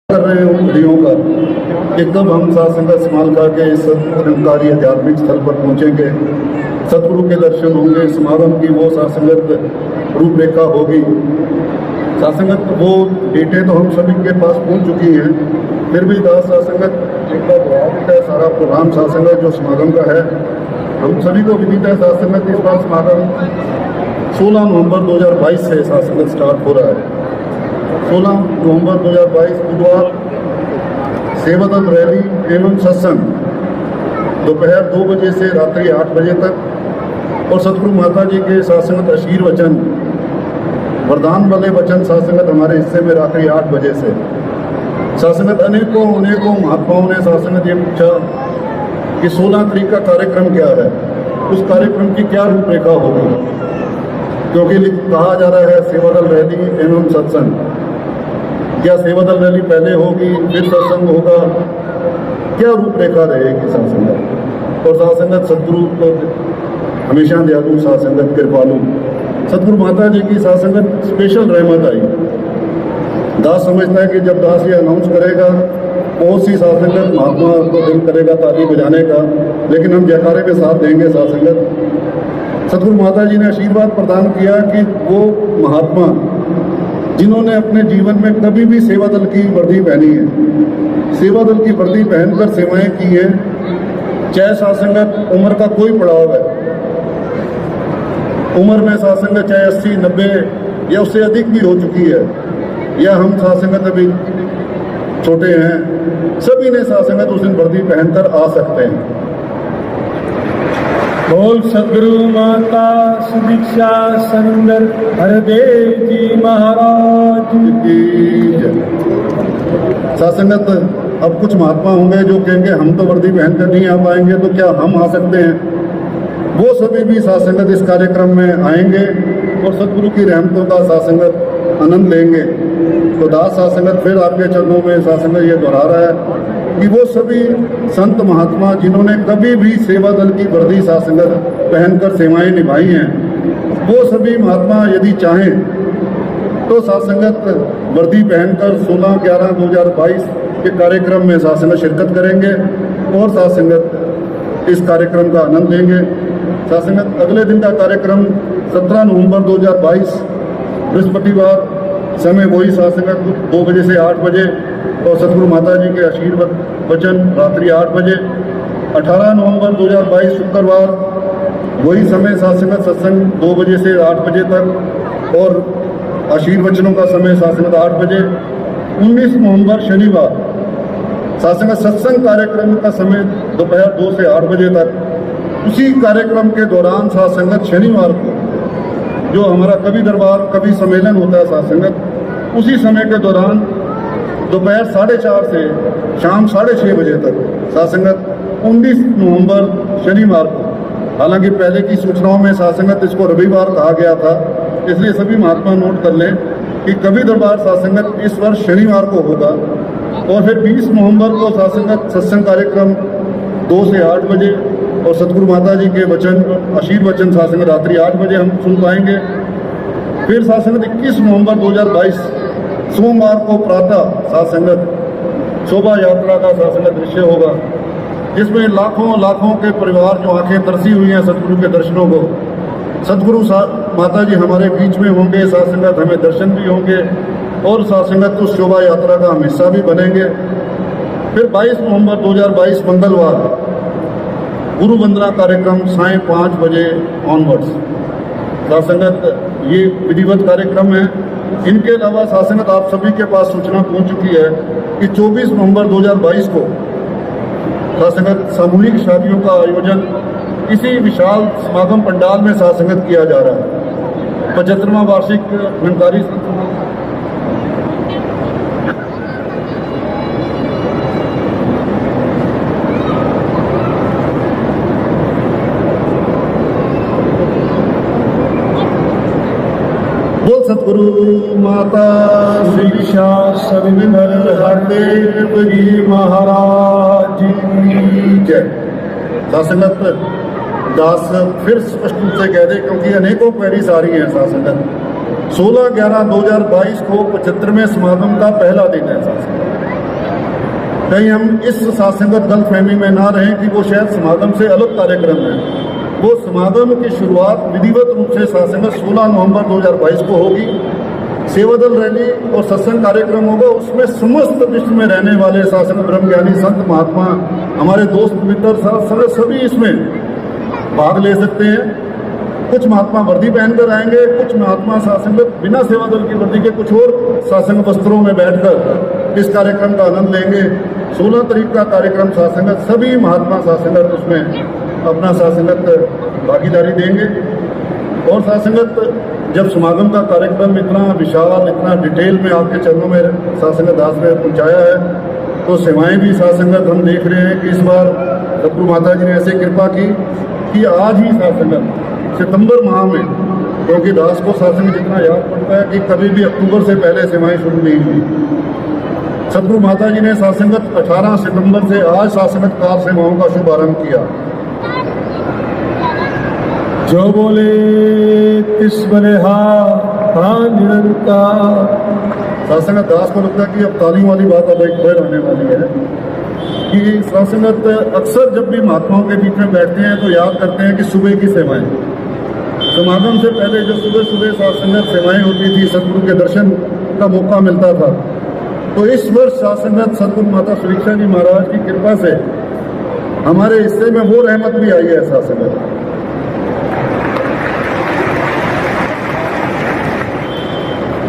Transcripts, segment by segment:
कर रहे हैं उन घड़ियों का कि कब हम साथ संगत समालका के इस निरंकारी आध्यात्मिक स्थल पर पहुंचेंगे, सतगुरु के दर्शन होंगे, समागम की वो साथ संगत रूपरेखा होगी। साथ संगत वो डेटें तो हम सभी के पास पहुंच चुकी हैं, फिर भी दास साथ संगत एक बार दोहराते हैं सारा प्रोग्राम साथ संगत जो समागम का है। हम सभी को विदित है साथ संगत इस बार समागम 16 नवंबर 2022 से साथ संगत स्टार्ट हो रहा है। 16 नवंबर 2022 बुधवार सेवादल रैली एवं सत्संग दोपहर 2 बजे से रात्रि 8 बजे तक और सतगुरु माता जी के सासंगत आशीर वचन वरदान वाले वचन सासंगत हमारे हिस्से में रात्रि 8 बजे से। सासंगत अनेकों महात्माओं ने सासंगत ये पूछा कि 16 तारीख का कार्यक्रम क्या है, उस कार्यक्रम की क्या रूपरेखा होगी, क्योंकि कहा जा रहा है सेवादल रैली एवं सत्संग। क्या सेवादल रैली पहले होगी फिर सत्संग होगा, क्या रूपरेखा रहेगी सत्संगत। और सासंगत सतगुरु तो हमेशा दयालु सासंगत कृपालु सतगुरु माता जी की सासंगत स्पेशल रहमत आई। दास समझता है कि जब दास ये अनाउंस करेगा बहुत सी सासंगत महात्मा को दिल करेगा ताली बजाने का, लेकिन हम जयकारे के साथ देंगे सासंगत। सतगुरु माता जी ने आशीर्वाद प्रदान किया कि वो महात्मा जिन्होंने अपने जीवन में कभी भी सेवादल की वर्दी पहनी है, सेवादल की वर्दी पहनकर सेवाएं की हैं, चाहे सासंगत उम्र का कोई पड़ाव है, उम्र में सासंगत चाहे 80, 90 या उससे अधिक भी हो चुकी है, या हम सासंगत अभी छोटे हैं, सभी ने सासंगत उस दिन वर्दी पहनकर आ सकते हैं। बोल सदगुरु माता सुदीक्षा सुंदर हरदेव जी महाराज की जय। सासंगत अब कुछ महात्मा होंगे जो कहेंगे हम तो वर्दी पहनकर नहीं आ पाएंगे, तो क्या हम आ सकते हैं? वो सभी भी सासंगत इस कार्यक्रम में आएंगे और सतगुरु की रहमतों का सासंगत आनंद लेंगे। तो दास सासंगत फिर आपके चरणों में सासंगत ये दोहरा रहा है कि वो सभी संत महात्मा जिन्होंने कभी भी सेवा दल की वर्दी सासंगत पहनकर सेवाएं निभाई हैं, वो सभी महात्मा यदि चाहें तो सासंगत वर्दी पहनकर 16/11/2022 के कार्यक्रम में सासंगत शिरकत करेंगे और सासंगत इस कार्यक्रम का आनंद लेंगे। सासंगत अगले दिन का कार्यक्रम 17 नवंबर 2022 बृहस्पतिवार, समय वही सासंगत 2 बजे से 8 बजे और सतगुरु माता जी के आशीर्वाद वचन रात्रि 8 बजे। 18 नवंबर 2022 शुक्रवार वही समय सासंगत सत्संग 2 बजे से 8 बजे तक और आशीर्वचनों का समय सासंगत 8 बजे। 19 नवंबर शनिवार सासंगत सत्संग कार्यक्रम का समय दोपहर 2 से 8 बजे तक। उसी कार्यक्रम के दौरान सासंगत शनिवार को जो हमारा कवि दरबार कवि सम्मेलन होता है सासंगत, उसी समय के दौरान दोपहर 4:30 से शाम 6:30 बजे तक सासंगत 19 नवंबर शनिवार को। हालांकि पहले की सूचनाओं में सासंगत इसको रविवार कहा गया था, इसलिए सभी महात्मा नोट कर लें कि कवि दरबार सासंगत इस वर्ष शनिवार को होगा। और फिर 20 नवंबर को सासंगत सत्संग कार्यक्रम 2 से 8 बजे और सतगुरु माता जी के वचन आशीर्वचन सासंगत रात्रि 8 बजे हम सुन पाएंगे। फिर सासंगत 21 नवंबर 2022 सोमवार को प्रातः सासंगत शोभा यात्रा का सासंगत दृश्य होगा, जिसमें लाखों के परिवार जो आंखें तरसी हुई हैं सतगुरु के दर्शनों को, सतगुरु माता जी हमारे बीच में होंगे, सासंगत हमें दर्शन भी होंगे और सासंगत उस शोभा यात्रा का हम हिस्सा भी बनेंगे। फिर 22 नवंबर 2022 मंगलवार गुरु वंदना कार्यक्रम सायं 5 बजे ऑनवर्ड्स। सासंगत ये विधिवत कार्यक्रम है। इनके अलावा सासंगत आप सभी के पास सूचना पहुंच चुकी है कि 24 नवंबर 2022 को सासंगत सामूहिक शादियों का आयोजन इसी विशाल समागम पंडाल में सासंगत किया जा रहा है। 75वां वार्षिक निरंकारी बोल सतगुरु माता शिक्षा सविंदर हरदेव जी महाराज की जय। सासंगत दास फिर स्पष्ट रूप से कह दे, क्योंकि अनेकों क्वेरीज आ रही हैं सासंगत। 16/11/2022 को 75वें समागम का पहला दिन है सासंगत। कहीं हम इस सासंगत गलतफहमी में ना रहें कि वो शायद समागम से अलग कार्यक्रम है। वो समागम की शुरुआत विधिवत रूप से सासंगत 16 नवंबर 2022 को होगी। सेवादल रैली और सत्संग कार्यक्रम होगा। उसमें समस्त विश्व में रहने वाले सासंगत ब्रह्मज्ञानी संत महात्मा, हमारे दोस्त मित्र संगत सभी इसमें भाग ले सकते हैं। कुछ महात्मा वर्दी पहनकर आएंगे, कुछ महात्मा सासंगत बिना सेवादल की वर्दी के कुछ और सासंग वस्त्रों में बैठकर इस कार्यक्रम का आनंद लेंगे। 16 तारीख का कार्यक्रम सासंगत सभी महात्मा सासंगत उसमें अपना सासंगत भागीदारी देंगे। और सासंगत जब समागम का कार्यक्रम इतना विशाल, इतना डिटेल में आपके चरणों में सासंगत दास ने पहुंचाया है, तो सेवाएं भी सासंगत हम देख रहे हैं कि इस बार सतगुरु माता जी ने ऐसे कृपा की कि आज ही सासंगत सितंबर माह में, क्योंकि दास को सासंग जितना याद पड़ता है कि कभी भी अक्टूबर से पहले सेवाएं शुरू नहीं हुई, सतगुरु माता जी ने सासंगत 18 सितंबर से आज सासंगत कार सेवाओं का शुभारंभ किया। जो बोले तिस बने हाँ निरंकार। सासंगत दास को लगता है कि अब तालियों वाली बात अब एक फिर आने वाली है कि सासंगत अक्सर जब भी महात्माओं के बीच में बैठते हैं तो याद करते हैं कि सुबह की सेवाएं, समागम से पहले जो सुबह सुबह सासंगत सेवाएं होती थी, सतगुरु के दर्शन का मौका मिलता था। तो इस वर्ष सासंगत सतगुरु माता सुरीक्षा जी महाराज की कृपा से हमारे हिस्से में वो रहमत भी आई है। सासंगत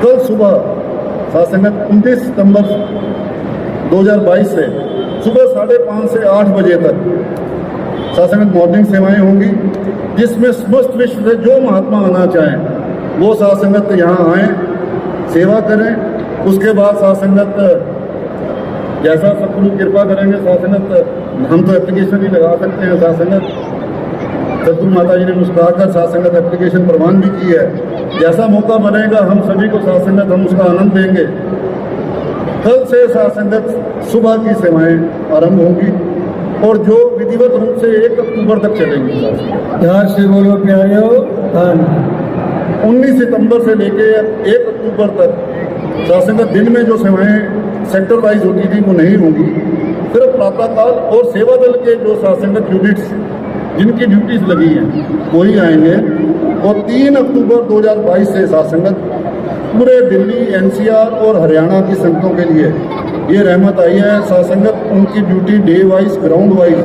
कल सुबह सासंगत 29 सितंबर 2022 से सुबह 5:30 से 8 बजे तक सासंगत मॉर्निंग सेवाएं होंगी, जिसमें समस्त विश्व से जो महात्मा आना चाहें वो सासंगत यहाँ आएँ, सेवा करें। उसके बाद सासंगत जैसा सतगुरु कृपा करेंगे, सासंगत हम तो एप्लीकेशन ही लगा सकते हैं। सासंगत सतगुरु माता जी ने मुस्कुराकर सासंगत एप्लीकेशन प्रवान भी की है। जैसा मौका बनेगा हम सभी को सासंगत हम उसका आनंद देंगे। कल से सासंगत सुबह की सेवाएं आरंभ होंगी और जो विधिवत रूप से 1 अक्टूबर तक चलेंगी। प्यार से बोलो प्यारो। 19 सितंबर से लेके 1 अक्टूबर तक सासंगत दिन में जो सेवाएं सेक्टर वाइज होती थी वो नहीं होंगी। सिर्फ प्रातःकाल और सेवा दल के जो सासंगत यूनिट्स जिनकी ड्यूटीज लगी हैं वही आएंगे। और 3 अक्टूबर 2022 से सासंगत पूरे दिल्ली, एनसीआर और हरियाणा की संगतों के लिए ये रहमत आई है। सासंगत उनकी duty day wise, ground wise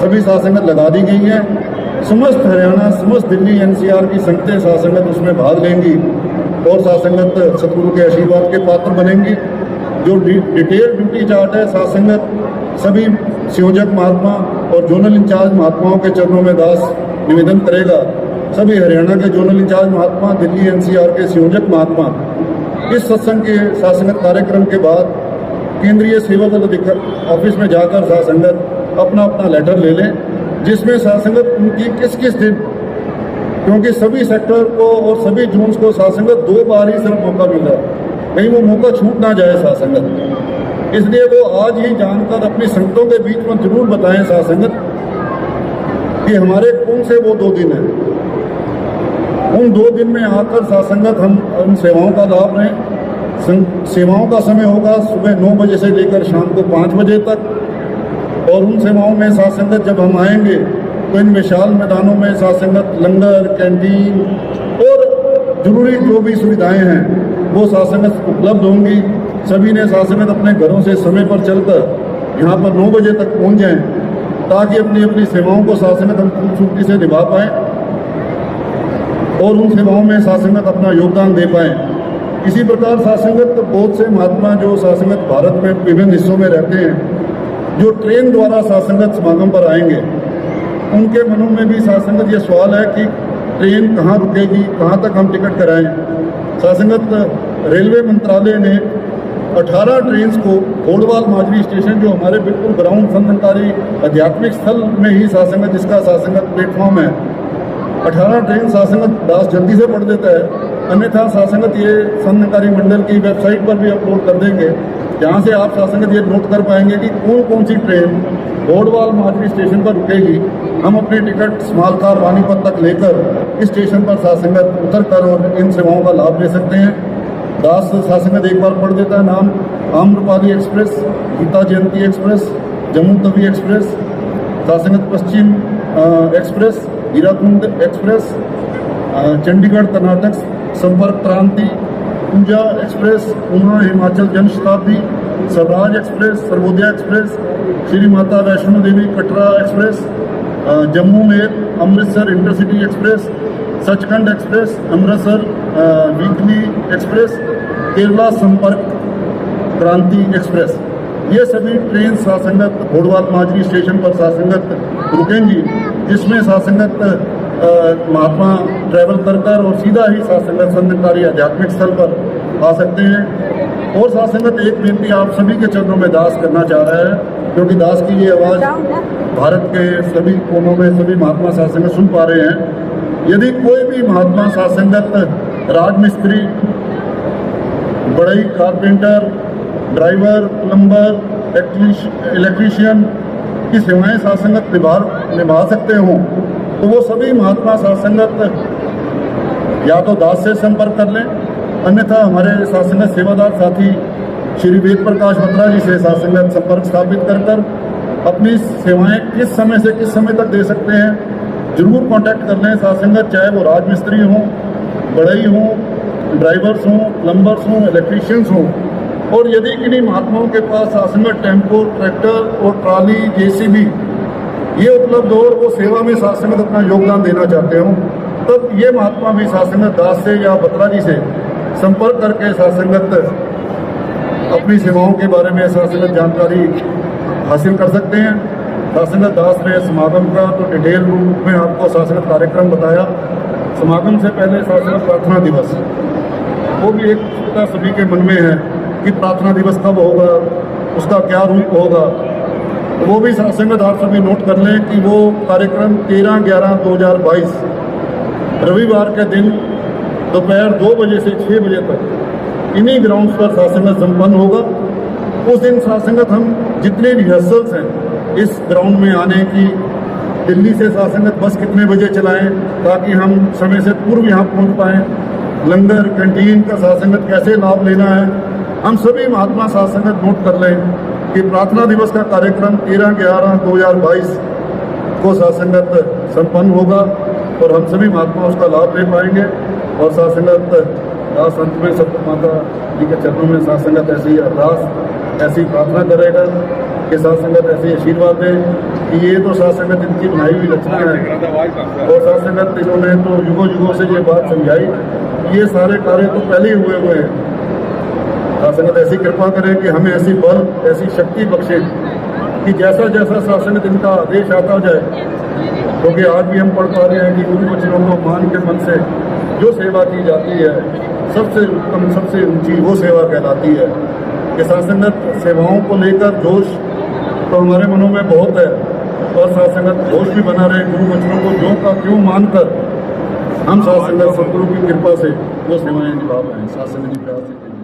सभी सासंगत लगा दी गई है। समस्त हरियाणा, समस्त दिल्ली, एनसीआर की संगतें सासंगत उसमें भाग लेंगी और सासंगत सतगुरु के आशीर्वाद के पात्र बनेंगी। जो डिटेल ड्यूटी चार्ट है सासंगत सभी संयोजक महात्मा और जोनल इंचार्ज महात्माओं के चरणों में दास निवेदन करेगा। सभी हरियाणा के जोनल इंचार्ज महात्मा, दिल्ली एनसीआर के संयोजक महात्मा इस सत्संग के सासंगत कार्यक्रम के बाद केंद्रीय सेवा दल ऑफिस में जाकर सासंगत अपना अपना लेटर ले लें, जिसमें सासंगत उनकी किस किस दिन, क्योंकि सभी सेक्टर को और सभी जोन्स को सासंगत 2 बार ही सिर्फ मौका मिला, कहीं वो मौका छूट ना जाए सासंगत। इसलिए वो आज ही जानकर अपनी संगतों के बीच में जरूर बताएं सासंगत कि हमारे कौन से वो 2 दिन हैं। उन 2 दिन में आकर सासंगत हम उन सेवाओं का लाभ लें। सेवाओं का समय होगा सुबह 9 बजे से लेकर शाम को 5 बजे तक। और उन सेवाओं में सासंगत जब हम आएंगे तो इन विशाल मैदानों में सासंगत लंगर, कैंटीन और जरूरी जो भी सुविधाएं हैं वो सासंगत उपलब्ध होंगी। सभी ने सासंगत अपने घरों से समय पर चलकर यहाँ पर 9 बजे तक पहुँच जाएं, ताकि अपनी अपनी सेवाओं को सासंगत हम खूबसूरती से निभा पाएँ और उन सेवाओं में सासंगत अपना योगदान दे पाएँ। इसी प्रकार सासंगत बहुत से महात्मा जो सासंगत भारत में विभिन्न हिस्सों में रहते हैं, जो ट्रेन द्वारा सासंगत समागम पर आएंगे, उनके मनों में भी सासंगत ये सवाल है कि ट्रेन कहाँ रुकेगी, कहाँ तक हम टिकट कराएं। सासंगत रेलवे मंत्रालय ने 18 ट्रेन को घोड़वाल माजरी स्टेशन, जो हमारे बिल्कुल ग्राउंड संदनकारी आध्यात्मिक स्थल में ही सासंगत जिसका सासंगत प्लेटफॉर्म है, 18 ट्रेन सासंगत दास जल्दी से पढ़ देता है। अन्यथा सासंगत ये संदनकारी मंडल की वेबसाइट पर भी अपलोड कर देंगे, जहाँ से आप सासंगत ये नोट कर पाएंगे कि कौन कौन सी ट्रेन घोड़वाल माजरी स्टेशन पर रुकेगी। हम अपनी टिकट स्मालकार वानीपत तक लेकर इस स्टेशन पर सासंगत उतर कर और इन सेवाओं का लाभ ले सकते हैं। दास सासंगत एक बार पढ़ देता है नाम, Amrapali express, Gita Jayanti express, Jammu Tawi express, सासंगत पश्चिम एक्सप्रेस, हीराकुंड एक्सप्रेस, चंडीगढ़ कर्नाटक संपर्क क्रांति, पूजा express, Una Himachal Jan Shatabdi, Swaraj express, Sarvodaya express, Shri Mata Vaishno Devi Katra express, Jammu में Amritsar intercity express, Sachkhand express, Amritsar weekly express, Kerala संपर्क क्रांति एक्सप्रेस। ये सभी ट्रेन सासंगत घोड़वाल माजरी स्टेशन पर सासंगत रुकेंगी, जिसमें सासंगत महात्मा ट्रैवल कर और सीधा ही सासंगत संतकारी आध्यात्मिक स्थल पर आ सकते हैं। और सासंगत एक बेनती आप सभी के चरणों में दास करना चाह रहा है, क्योंकि दास की ये आवाज़ भारत के सभी कोनों में सभी महात्मा सासंगत सुन पा रहे हैं। यदि कोई भी महात्मा सासंगत राजमिस्त्री, बढ़ई कारपेंटर, ड्राइवर, प्लम्बर, इलेक्ट्रीशियन की सेवाएं सासंगत निभा सकते हों, तो वो सभी महात्मा सासंगत या तो दास से संपर्क कर लें, अन्यथा हमारे सासंगत सेवादार साथी श्री वेद प्रकाश बत्रा जी से सासंगत संपर्क स्थापित कर अपनी सेवाएं किस समय से किस समय तक दे सकते हैं, जरूर कांटेक्ट कर लें सासंगत, चाहे वो राजमिस्त्री हों, बढ़ई हों, ड्राइवर्स हों, प्लम्बर्स हों, इलेक्ट्रीशियंस हों। और यदि किन्हीं महात्माओं के पास सासंगत टेम्पो, ट्रैक्टर और ट्राली, जेसीबी ये उपलब्ध हो और वो सेवा में सासंगत अपना योगदान देना चाहते हों, तब ये महात्मा भी सासंगत दास से या बत्रा जी से संपर्क करके सासंगत अपनी सेवाओं के बारे में सासंगत जानकारी हासिल कर सकते हैं। सासंगत दास ने समागम का तो डिटेल रूप में आपको सासंगत कार्यक्रम बताया। समागम से पहले सासंगत प्रार्थना दिवस, वो भी एक उत्सुकता सभी के मन में है कि प्रार्थना दिवस कब होगा, उसका क्या रूप होगा। वो भी सासंगत आप सभी नोट कर लें कि वो कार्यक्रम 13/11/2022 रविवार के दिन दोपहर 2 बजे से 6 बजे तक इन्हीं ग्राउंड्स पर सासंगत संपन्न होगा। उस दिन सासंगत हम जितने रिहर्सल्स हैं इस ग्राउंड में आने की, दिल्ली से सासंगत बस कितने बजे चलाएं ताकि हम समय से पूर्व यहाँ पहुँच पाएँ, लंगर कैंटीन का सासंगत कैसे लाभ लेना है, हम सभी महात्मा सासंगत नोट कर लें कि प्रार्थना दिवस का कार्यक्रम 13/11/2022 को सासंगत संपन्न होगा और हम सभी महात्मा उसका लाभ ले पाएंगे। और सासंगत दास अंत में सब माता जी के चरणों में सासंगत ऐसी अरदास, ऐसी प्रार्थना करेगा कि सासंगत ऐसे आशीर्वाद दे कि ये तो सासंगत इनकी बनाई हुई रचना है और सासंगत इन्होंने तो युगों युगों से ये बात समझाई, ये सारे कार्य तो पहले ही हुए हैं। सासंगत ऐसी कृपा करे कि हमें ऐसी बल, ऐसी शक्ति बख्शे कि जैसा जैसा सासंगत इनका आदेश आता जाए, क्योंकि आज भी हम पढ़ पा रहे हैं कि गुरु वचनों को मान के मन से जो सेवा की जाती है सबसे उत्तम, सबसे ऊंची वो सेवा कहलाती है। कि सासंगत सेवाओं को लेकर जोश तो हमारे मनों में बहुत है और सासंगत जोश भी बना रहे, गुरु वचनों को जो का क्यों मानकर हम सासंगत सदगुरु की कृपा से वो सेवाएं निभा पाएं। सासंगत जी प्यार से